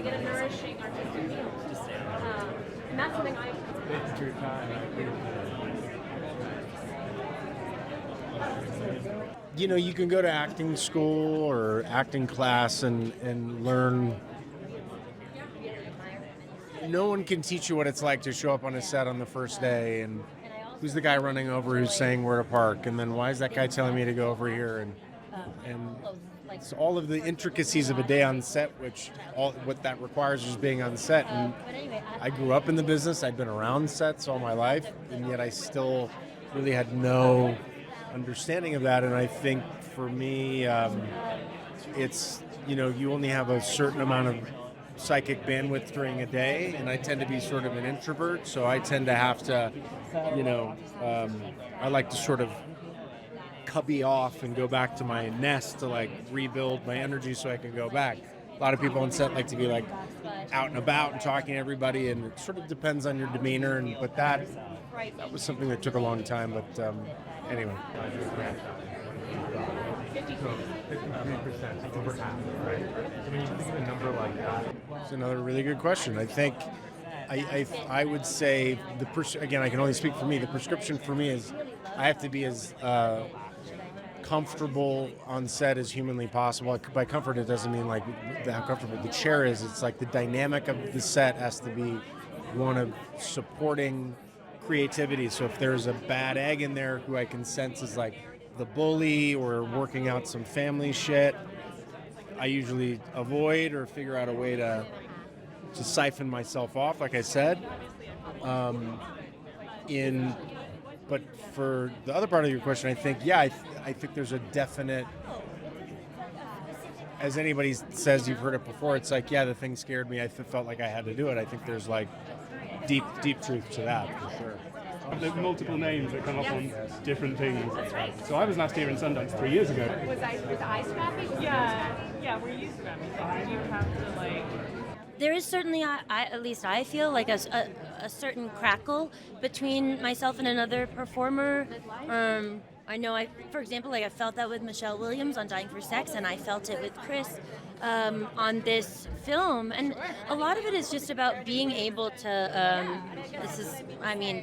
they get a nourishing artistic meal. And that's something I... Thank you for your time. I appreciate it. You know, you can go to acting school or acting class and learn. No one can teach you what it's like to show up on a set on the first day and who's the guy running over who's saying where to park, and then why is that guy telling me to go over here, and so all of the intricacies of a day on set, which all what that requires is being on set. And I grew up in the business. I'd been around sets all my life, and yet I still really had no understanding of that. And I think for me, it's, you know, you only have a certain amount of psychic bandwidth during a day, and I tend to be sort of an introvert, so I tend to have to, you know, I like to sort of cubby off and go back to my nest to like rebuild my energy so I can go back. A lot of people on set like to be like out and about and talking to everybody, and it sort of depends on your demeanor, but that was something that took a long time, but anyway. 53%, over half, right? So when you think of a number like that, it's another really good question. I think I would say again, I can only speak for me. The prescription for me is I have to be as comfortable on set as humanly possible. By comfort, it doesn't mean like how comfortable the chair is. It's like the dynamic of the set has to be one of supporting creativity. So if there's a bad egg in there who I can sense is like the bully or working out some family shit, I usually avoid or figure out a way to siphon myself off, like I said. But for the other part of your question, I think, yeah, I think there's a definite, as anybody says, you've heard it before, it's like, yeah, the thing scared me, I felt like I had to do it. I think there's like deep truth to that, for sure. There's multiple names that come up on different things. So I was last year in Sundance 3 years ago. Was ice strapping? Yeah, were you strapping? Did you have to like... There is certainly, at least I feel, like a certain crackle between myself and another performer. I know, for example, like I felt that with Michelle Williams on Dying for Sex, and I felt it with Chris on this film. And a lot of it is just about being able to,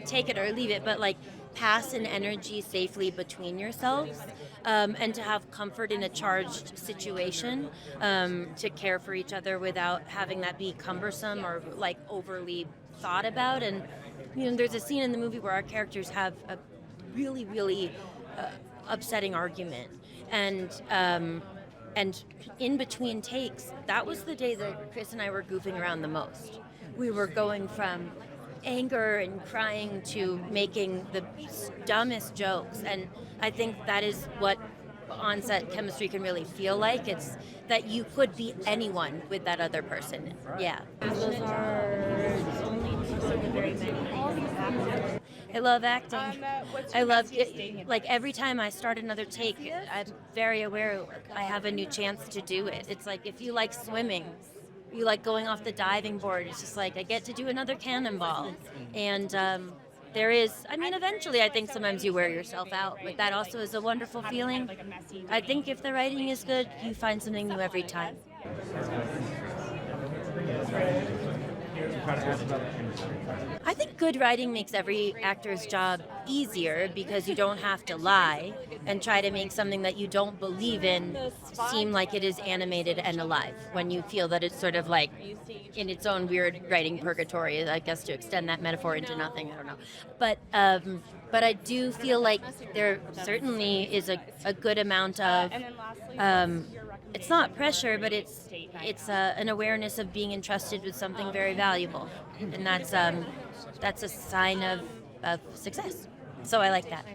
take it or leave it, but like pass an energy safely between yourselves. And to have comfort in a charged situation, to care for each other without having that be cumbersome or like overly thought about. And you know, there's a scene in the movie where our characters have a really, really upsetting argument, and in between takes, that was the day that Chris and I were goofing around the most. We were going from anger and crying to making the dumbest jokes, and I think that is what on-set chemistry can really feel like. It's that you could be anyone with that other person. Yeah. Those are only very many. I love acting. I love it. Like every time I start another take, I'm very aware I have a new chance to do it. It's like if you like swimming, you like going off the diving board, it's just like I get to do another cannonball. And there is, eventually I think sometimes you wear yourself out, but that also is a wonderful feeling. I think if the writing is good, you find something new every time. I think good writing makes every actor's job easier because you don't have to lie and try to make something that you don't believe in seem like it is animated and alive when you feel that it's sort of like in its own weird writing purgatory, I guess, to extend that metaphor into nothing, I don't know. But I do feel like there certainly is a good amount of it's not pressure, but it's an awareness of being entrusted with something very valuable, and that's a sign of success. So I like that.